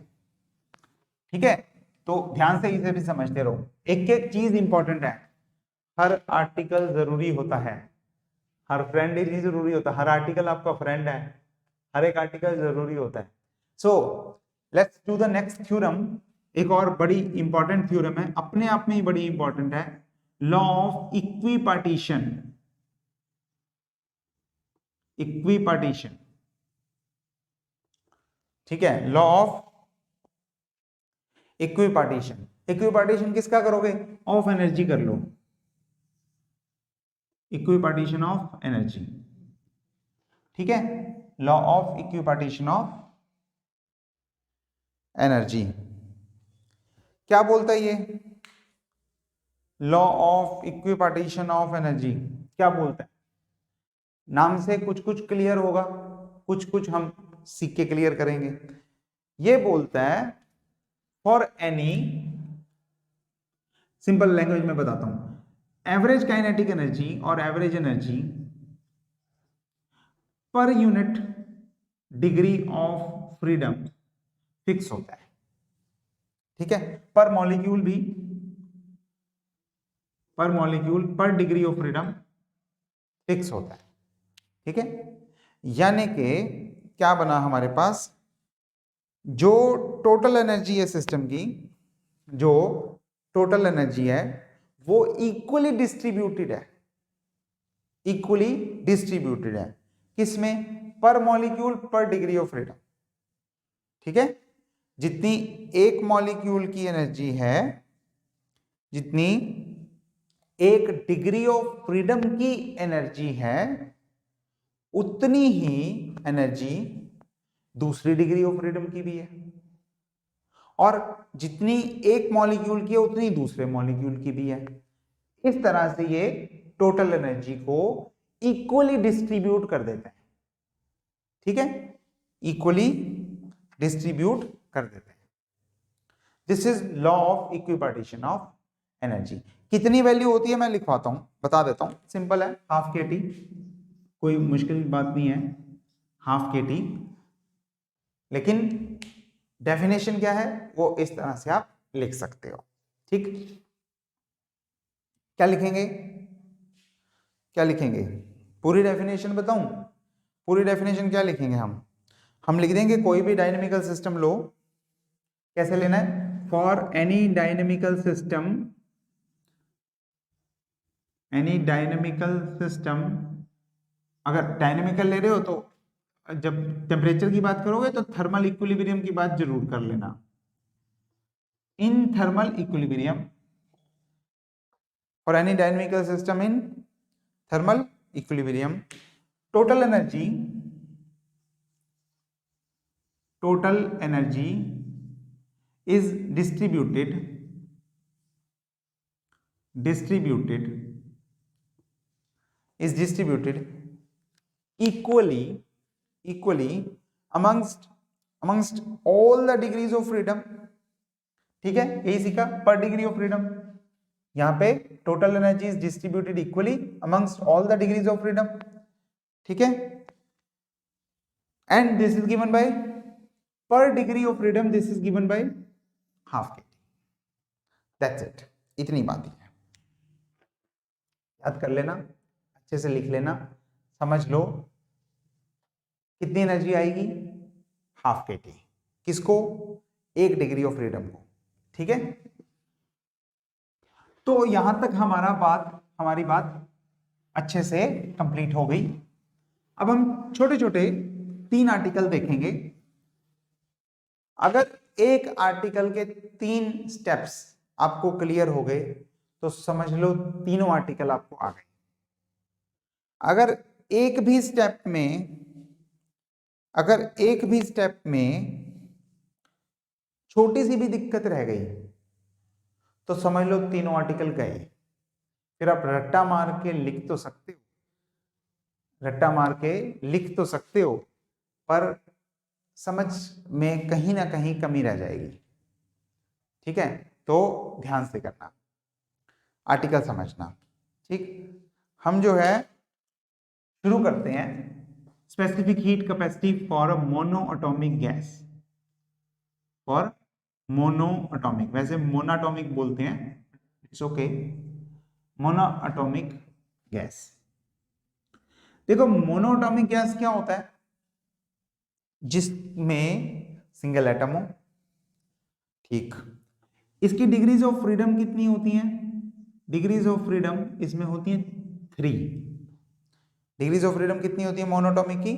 ठीक है, तो ध्यान से इसे भी समझते रहो, एक एक चीज इंपॉर्टेंट है, हर आर्टिकल जरूरी होता है, हर फ्रेंड ही जरूरी होता है, हर आर्टिकल आपका फ्रेंड है, हर एक आर्टिकल जरूरी होता है। So let's do the next theorem. एक और बड़ी इंपॉर्टेंट थ्योरम है, अपने आप में ही बड़ी इंपॉर्टेंट है, लॉ ऑफ इक्विपार्टीशन। इक्विपार्टीशन, ठीक है, लॉ ऑफ इक्विपार्टीशन। इक्विपार्टीशन किसका करोगे, ऑफ एनर्जी कर लो, इक्विपार्टीशन ऑफ एनर्जी। ठीक है, law of equipartition of energy क्या बोलता है ये, law of equipartition of energy क्या बोलता है, नाम से कुछ कुछ क्लियर होगा, कुछ कुछ हम सीख के क्लियर करेंगे। ये बोलता है फॉर एनी, सिंपल लैंग्वेज में बताता हूं, एवरेज काइनेटिक एनर्जी और average energy per unit degree of freedom fix होता है, ठीक है। पर मॉलिक्यूल भी, पर मॉलिक्यूल पर डिग्री ऑफ फ्रीडम फिक्स होता है, ठीक है। यानी कि क्या बना हमारे पास, जो टोटल एनर्जी है सिस्टम की, जो टोटल एनर्जी है वो इक्वली डिस्ट्रीब्यूटेड है, इक्वली डिस्ट्रीब्यूटेड है किसमें, पर मॉलिक्यूल पर डिग्री ऑफ फ्रीडम, ठीक है। जितनी एक मॉलिक्यूल की एनर्जी है, जितनी एक डिग्री ऑफ फ्रीडम की एनर्जी है, उतनी ही एनर्जी दूसरी डिग्री ऑफ फ्रीडम की भी है, और जितनी एक मॉलिक्यूल की है उतनी दूसरे मॉलिक्यूल की भी है। इस तरह से ये टोटल एनर्जी को इक्वली डिस्ट्रीब्यूट कर देते हैं, ठीक है, इक्वली डिस्ट्रीब्यूट कर देते हैं। This is law of equipartition of energy. कितनी वैल्यू होती है मैं लिखवाता हूं, बता देता हूं, सिंपल है, हाफ के टी, कोई मुश्किल बात नहीं है, हाफ के टी। लेकिन डेफिनेशन क्या है वो इस तरह से आप लिख सकते हो, ठीक। क्या लिखेंगे, क्या लिखेंगे, पूरी डेफिनेशन बताऊं, पूरी डेफिनेशन क्या लिखेंगे हम लिख देंगे कोई भी डायनेमिकल सिस्टम लो, कैसे लेना है, for any dynamical system, any dynamical system, अगर डायनेमिकल ले रहे हो तो जब टेम्परेचर की बात करोगे तो थर्मल इक्विलिब्रियम की बात जरूर कर लेना। In thermal equilibrium, for any dynamical system in thermal equilibrium, total energy is distributed equally amongst all the degrees of freedom, ठीक है, यही सीखा, पर डिग्री ऑफ फ्रीडम। यहां पे total energy is distributed equally amongst all the degrees of freedom, ठीक है। And this is given by, per degree of freedom this is given by half K T, that's it, इतनी बात है, याद कर लेना, अच्छे से लिख लेना, समझ लो कितनी एनर्जी आएगी, हाफ के टी, किसको, एक डिग्री ऑफ फ्रीडम को, ठीक है। तो यहां तक हमारी बात अच्छे से कंप्लीट हो गई। अब हम छोटे छोटे 3 आर्टिकल देखेंगे। अगर एक आर्टिकल के 3 स्टेप्स आपको क्लियर हो गए तो समझ लो तीनों आर्टिकल आपको आ गए। अगर एक भी स्टेप में छोटी सी भी दिक्कत रह गई तो समझ लो तीनों आर्टिकल गए। फिर आप रट्टा मार के लिख तो सकते हो, पर समझ में कहीं ना कहीं कमी रह जाएगी, ठीक है। तो ध्यान से करना, आर्टिकल समझना, ठीक। हम जो है शुरू करते हैं, specific heat capacity for a monoatomic gas, for monoatomic, वैसे मोनाटॉमिक बोलते हैं, इट्स ओके, मोनोएटॉमिक गैस। देखो मोनोएटॉमिक गैस क्या होता है, जिसमें सिंगल एटम हो, ठीक। इसकी डिग्रीज ऑफ फ्रीडम कितनी होती हैं, डिग्रीज ऑफ फ्रीडम इसमें होती हैं 3। डिग्रीज ऑफ फ्रीडम कितनी होती है मोनोएटॉमिक की,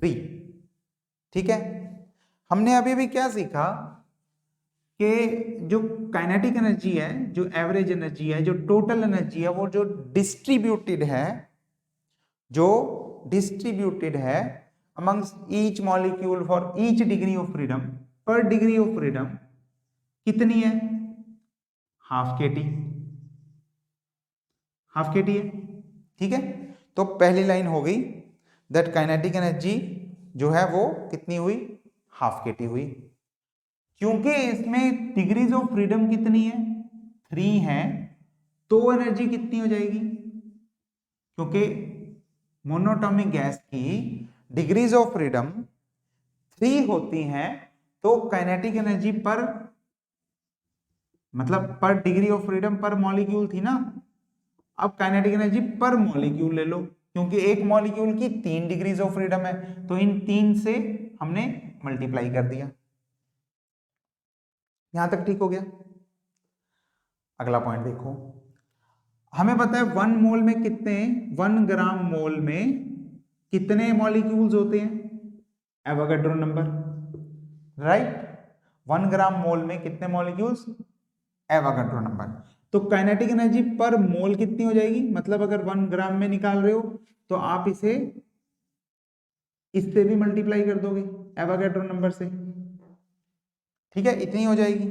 3, ठीक है। हमने अभी भी क्या सीखा कि जो काइनेटिक एनर्जी है, जो एवरेज एनर्जी है, जो टोटल एनर्जी है, वो जो डिस्ट्रीब्यूटेड है amongst each molecule for each degree of freedom, per degree of freedom कितनी है, हाफ के टी है, ठीक है। तो पहली लाइन हो गई, दैट काइनेटिक एनर्जी जो है वो कितनी हुई, हाफ के टी हुई, क्योंकि इसमें डिग्रीज ऑफ फ्रीडम कितनी है, 3 है, तो एनर्जी कितनी हो जाएगी, क्योंकि मोनोटॉमिक गैस की डिग्रीज ऑफ फ्रीडम 3 होती हैं, तो काइनेटिक एनर्जी पर मतलब पर डिग्री ऑफ फ्रीडम पर मॉलिक्यूल थी ना, अब काइनेटिक एनर्जी पर मॉलिक्यूल ले लो, क्योंकि एक मॉलिक्यूल की 3 डिग्रीज ऑफ फ्रीडम है, तो इन 3 से हमने मल्टीप्लाई कर दिया। यहां तक ठीक हो गया। अगला पॉइंट देखो, हमें पता है 1 मोल में कितने, 1 ग्राम मोल में कितने मॉलिक्यूल्स होते हैं, एवोगाड्रो नंबर, राइट। 1 ग्राम मोल में कितने मॉलिक्यूल्स, एवोगाड्रो नंबर। तो काइनेटिक एनर्जी पर मोल कितनी हो जाएगी, मतलब अगर 1 ग्राम में निकाल रहे हो तो आप इसे इससे भी मल्टीप्लाई कर दोगे एवोगाड्रो नंबर से, ठीक है, इतनी हो जाएगी।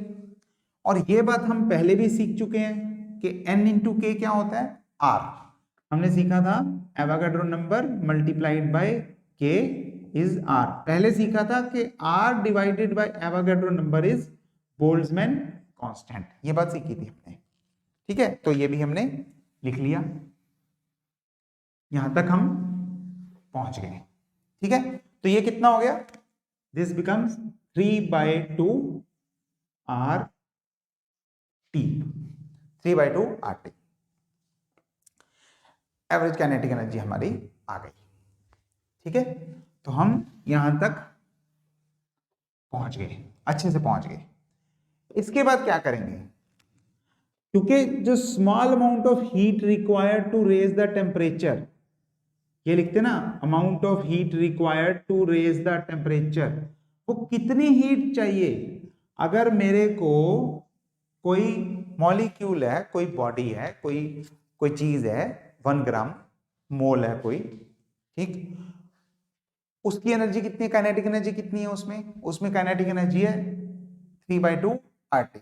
और ये बात हम पहले भी सीख चुके हैं कि n इंटू के क्या होता है, r। हमने सीखा था Avogadro number multiplied by k is r। पहले सीखा था कि r divided by Avogadro number is Boltzmann constant, ये बात सीखी थी हमने, ठीक है। तो ये भी हमने लिख लिया, यहां तक हम पहुंच गए, ठीक है। तो ये कितना हो गया, this becomes 3/2 r t, 3/2 r t। Average kinetic energy हमारी आ गई, ठीक है। तो हम यहां तक पहुंच गए, अच्छे से पहुंच गए। इसके बाद क्या करेंगे, क्योंकि जो small amount of heat required to raise the temperature, ये लिखते ना, amount of heat required to raise the temperature, वो कितनी हीट चाहिए। अगर मेरे को कोई मॉलिक्यूल है, कोई बॉडी है, कोई चीज है, 1 ग्राम मोल है कोई, ठीक, उसकी एनर्जी कितनी है, काइनेटिक एनर्जी कितनी है, उसमें काइनेटिक एनर्जी है 3/2 RT,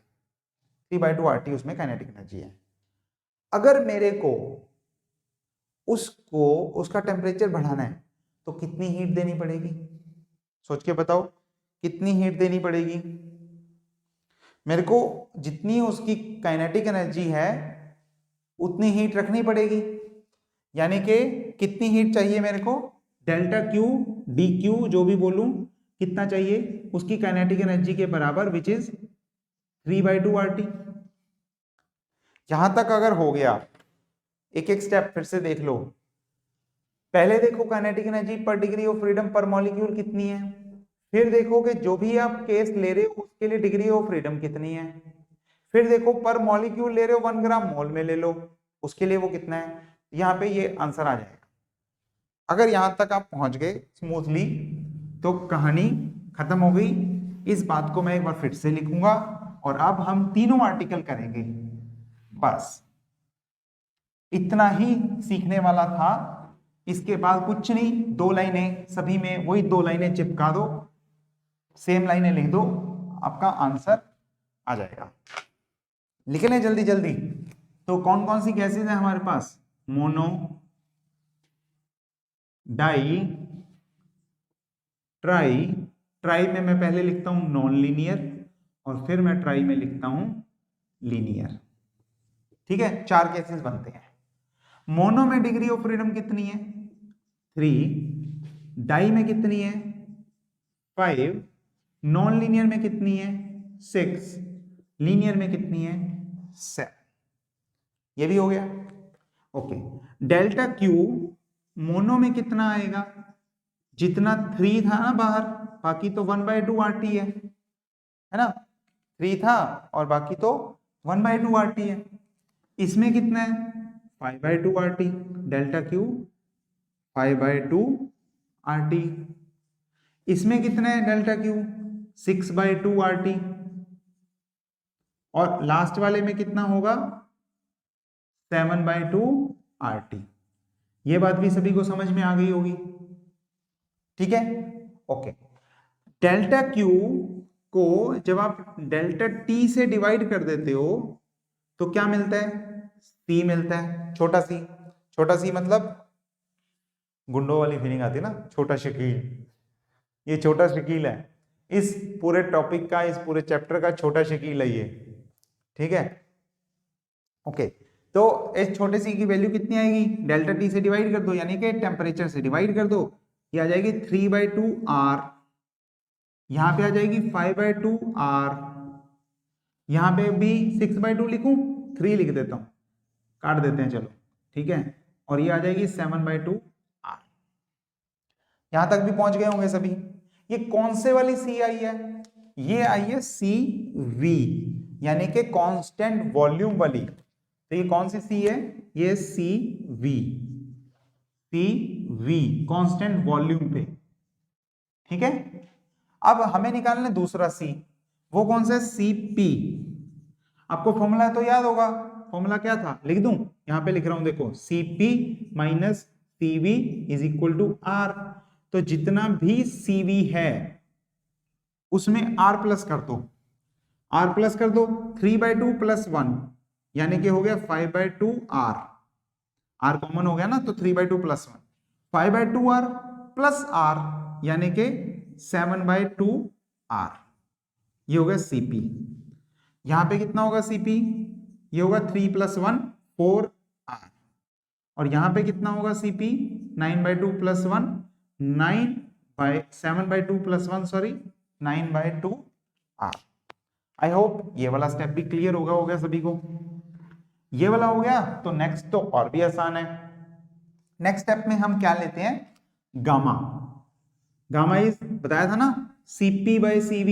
3/2 RT उसमें काइनेटिक एनर्जी है। अगर मेरे को उसका टेम्परेचर बढ़ाना है तो कितनी हीट देनी पड़ेगी, सोच के बताओ, कितनी हीट देनी पड़ेगी। मेरे को जितनी उसकी काइनेटिक एनर्जी है उतनी हीट रखनी पड़ेगी, यानी कि कितनी हीट चाहिए मेरे को, डेल्टा क्यू डी क्यू जो भी बोलूं, कितना चाहिए, उसकी काइनेटिक एनर्जी के बराबर, विच इज 3/2 RT। यहां तक अगर हो गया, एक एक स्टेप फिर से देख लो। पहले देखो काइनेटिक एनर्जी पर डिग्री ऑफ फ्रीडम पर मॉलिक्यूल कितनी है, फिर देखो कि जो भी आप केस ले रहे हो उसके लिए डिग्री ऑफ फ्रीडम कितनी है, फिर देखो पर मॉलिक्यूल ले रहे हो 1 ग्राम मोल में ले लो, उसके लिए वो कितना है, यहाँ पे ये आंसर आ जाएगा। अगर यहां तक आप पहुंच गए स्मूथली तो कहानी खत्म हो गई। इस बात को मैं एक बार फिर से लिखूंगा और अब हम तीनों आर्टिकल करेंगे, बस इतना ही सीखने वाला था। इसके बाद कुछ नहीं, 2 लाइनें, सभी में वही 2 लाइनें चिपका दो, सेम लाइनें लिख दो, आपका आंसर आ जाएगा। लिख लें जल्दी जल्दी। तो कौन कौन सी गैसेज है हमारे पास, मोनो, डाई, ट्राई, ट्राई में मैं पहले लिखता हूं नॉन लीनियर और फिर मैं ट्राई में लिखता हूं लीनियर, ठीक है। 4 केसेस बनते हैं। मोनो में डिग्री ऑफ फ्रीडम कितनी है, 3, डाई में कितनी है, 5, नॉन लीनियर में कितनी है, 6, लीनियर में कितनी है, 7। ये भी हो गया, ओके। डेल्टा क्यू मोनो में कितना आएगा, जितना 3 था ना बाहर, बाकी तो 1/2 RT है ना, 3 था और बाकी तो 1/2 RT है। इसमें कितना है, 5/2 RT, डेल्टा क्यू 5/2 RT। इसमें कितना है डेल्टा क्यू, 6/2 RT। और लास्ट वाले में कितना होगा, 7/2 RT। ये बात भी सभी को समझ में आ गई होगी, ठीक है, ओके। डेल्टा क्यू को जब आप डेल्टा टी से डिवाइड कर देते हो तो क्या मिलता है, सी मिलता है, छोटा सी। छोटा सी मतलब गुंडों वाली फीलिंग आती है ना, छोटा शकील, ये छोटा शकील है, इस पूरे टॉपिक का, इस पूरे चैप्टर का छोटा शकील है ये, ठीक है, ओके। तो इस छोटे सी की वैल्यू कितनी आएगी, डेल्टा टी से डिवाइड कर दो, यानी कि टेम्परेचर से डिवाइड कर दो, ये आ जाएगी 3/2R, यहाँ पे आ जाएगी 5/2R, यहाँ पे भी 6/2 लिखूं, 3 लिख देता हूं, काट देते हैं चलो, ठीक है, और ये आ जाएगी 7/2R। यहां तक भी पहुंच गए होंगे सभी। ये कौन से वाली सी आई है, ये आई है CV, यानी कि कांस्टेंट वॉल्यूम वाली। तो ये कौन सी सी है, ये CV, CV कांस्टेंट वॉल्यूम पे, ठीक है। अब हमें निकालना है दूसरा C, वो कौन सा है, CP। आपको फॉर्मूला तो याद होगा, फॉर्मूला क्या था, लिख दूं, यहां पे लिख रहा हूं देखो, CP minus CV is equal to R। तो जितना भी CV है उसमें R प्लस कर दो, R प्लस कर दो, 3/2 प्लस 1 यानी कि हो गया 5/2R, R कॉमन हो गया ना, तो 3/2 प्लस 1 5/2R प्लस R यानी कि 7/2R, ये हो गया CP। यहां पे कितना होगा CP, ये होगा 3 + 1 4R, और यहां पे कितना होगा CP, 9/2 plus 1 7/2 plus 1 sorry 9/2R। I hope ये वाला स्टेप भी क्लियर हो गया सभी को। ये वाला हो गया, तो नेक्स्ट तो और भी आसान है। नेक्स्ट स्टेप में हम क्या लेते हैं, गामा। गामा इज बताया था ना, CP/CV,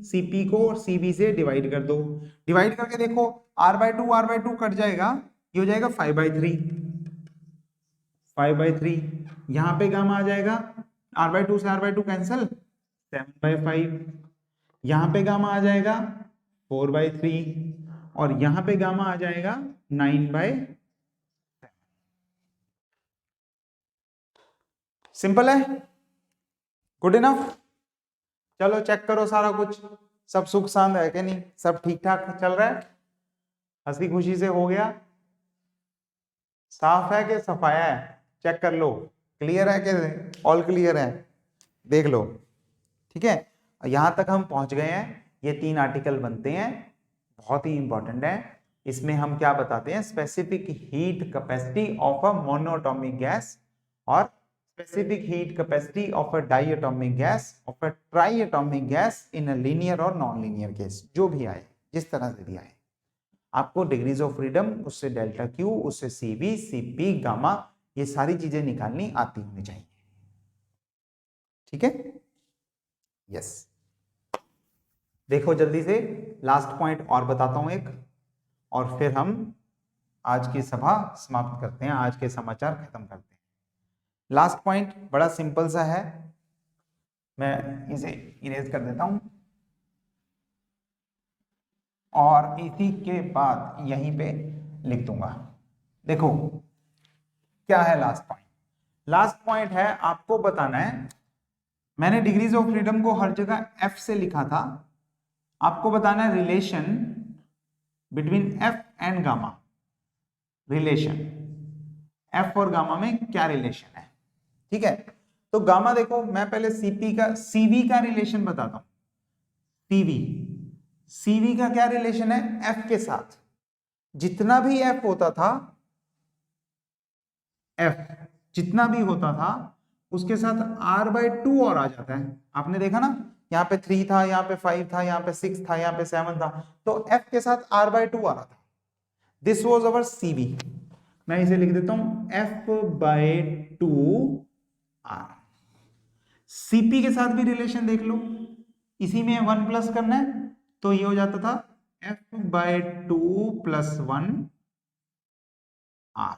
CP को CV से डिवाइड कर दो, डिवाइड करके देखो R/2 कट जाएगा, ये हो जाएगा 5/3, 5/3। यहां पे गामा आ जाएगा, R/2 से R/2 कैंसिल, 7/5। यहां पे गामा आ जाएगा 4/3, और यहां पे गामा आ जाएगा 9/7। सिंपल है, गुड इनफ। चलो चेक करो सारा कुछ, सब सुख शांत है कि नहीं, सब ठीक ठाक चल रहा है, हंसी खुशी से हो गया, साफ है कि सफाया है, चेक कर लो, क्लियर है कि ऑल क्लियर है, देख लो, ठीक है। यहां तक हम पहुंच गए हैं, ये 3 आर्टिकल बनते हैं, बहुत ही इंपॉर्टेंट है। इसमें हम क्या बताते हैं, specific heat capacity of a monoatomic gas, और specific heat capacity of a diatomic gas, of a triatomic gas in a linear और नॉन लीनियर केस, जो भी आए, जिस तरह से भी आए, आपको डिग्रीज ऑफ फ्रीडम, उससे डेल्टा क्यू, उससे CV, CP, गामा, ये सारी चीजें निकालनी आती होनी चाहिए, ठीक है। यस, देखो जल्दी से लास्ट पॉइंट और बताता हूं एक, और फिर हम आज की सभा समाप्त करते हैं, आज के समाचार खत्म करते हैं। लास्ट पॉइंट बड़ा सिंपल सा है, मैं इसे इरेज कर देता हूं, और इसी के बाद यहीं पे लिख दूंगा। देखो क्या है लास्ट पॉइंट, लास्ट पॉइंट है आपको बताना है, मैंने डिग्रीज ऑफ फ्रीडम को हर जगह F से लिखा था, आपको बताना है relation between F and gamma, relation F और गामा में क्या रिलेशन है, ठीक है। तो गामा देखो, मैं पहले CV का रिलेशन बताता हूं। CV का क्या रिलेशन है, F के साथ, जितना भी F होता था, F जितना भी होता था उसके साथ R/2 और आ जाता है, आपने देखा ना, यहाँ पे 3 था, यहाँ पे 5 था, यहाँ पे 6 था, यहाँ पे 7 था, तो F के साथ R/2 आ रहा था, दिस वॉज अवर CV। मैं इसे लिख देता हूं F/2R। CP के साथ भी रिलेशन देख लो, इसी में 1 प्लस करना है, तो ये हो जाता था F/2 + 1R,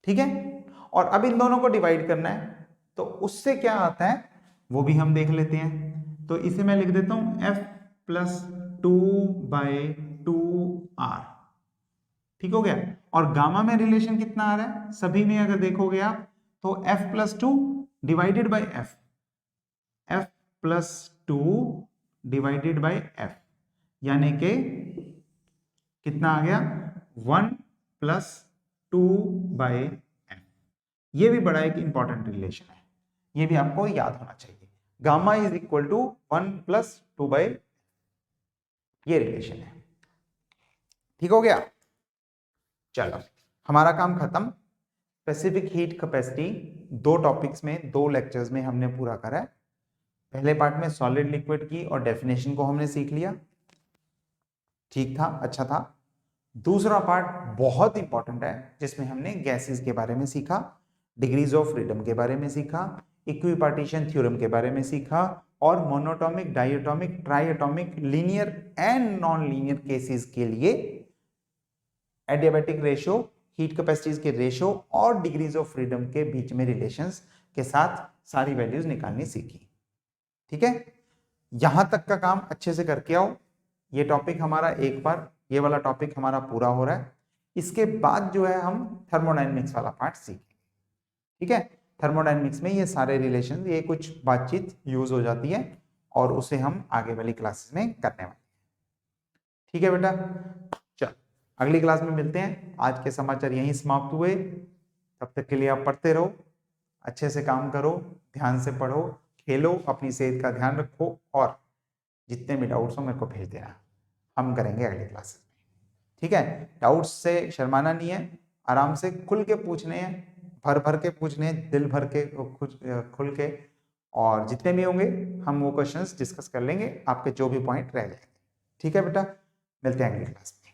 ठीक है। और अब इन दोनों को डिवाइड करना है, तो उससे क्या आता है वो भी हम देख लेते हैं, तो इसे मैं लिख देता हूं F+2/2R, ठीक हो गया। और गामा में रिलेशन कितना आ रहा है, सभी में अगर देखोगे आप, तो F+2 divided by F, F+2 divided by F, यानी कि कितना आ गया, 1+2/F। ये भी बड़ा एक इंपॉर्टेंट रिलेशन है, ये भी आपको याद होना चाहिए, गामा इज इक्वल टू 1+2/, ये रिलेशन है, ठीक हो गया। चलो हमारा काम खत्म। स्पेसिफिक हीट कैपेसिटी 2 टॉपिक्स में 2 लेक्चर्स में हमने पूरा करा है। पहले पार्ट में सॉलिड लिक्विड की और डेफिनेशन को हमने सीख लिया, ठीक था, अच्छा था। दूसरा पार्ट बहुत इंपॉर्टेंट है जिसमें हमने गैसेस के बारे में सीखा, डिग्रीज ऑफ फ्रीडम के बारे में सीखा, इक्विपार्टीशन थ्योरम के बारे में सीखा और monoatomic, diatomic, triatomic, linear and non linear cases के लिए एडियाबैटिक रेशियो, हीट कैपेसिटीज के रेशियो और डिग्रीज ऑफ फ्रीडम के बीच में रिलेशंस के साथ सारी वैल्यूज निकालनी सीखी। ठीक है, यहां तक का काम अच्छे से करके आओ। ये टॉपिक हमारा एक बार, ये वाला टॉपिक हमारा पूरा हो रहा है। इसके बाद जो है हम थर्मोडायनेमिक्स वाला पार्ट सीखेंगे। ठीक है, थर्मोडायनेमिक्स में ये सारे रिलेशन, ये कुछ बातचीत यूज हो जाती है और उसे हम आगे वाली क्लासेस में करने वाले हैं। ठीक है बेटा, चल अगली क्लास में मिलते हैं। आज के समाचार यहीं समाप्त हुए। तब तक के लिए आप पढ़ते रहो, अच्छे से काम करो, ध्यान से पढ़ो, खेलो, अपनी सेहत का ध्यान रखो और जितने भी डाउट्स हो मेरे को भेज देना, हम करेंगे अगली क्लासेस में। ठीक है, डाउट्स से शर्माना नहीं है, आराम से खुल के पूछने हैं, भर भर के पूछने हैं, दिल भर के खुल के, और जितने भी होंगे हम वो क्वेश्चंस डिस्कस कर लेंगे, आपके जो भी पॉइंट रह जाएंगे। ठीक है बेटा, मिलते हैं अगली क्लास में।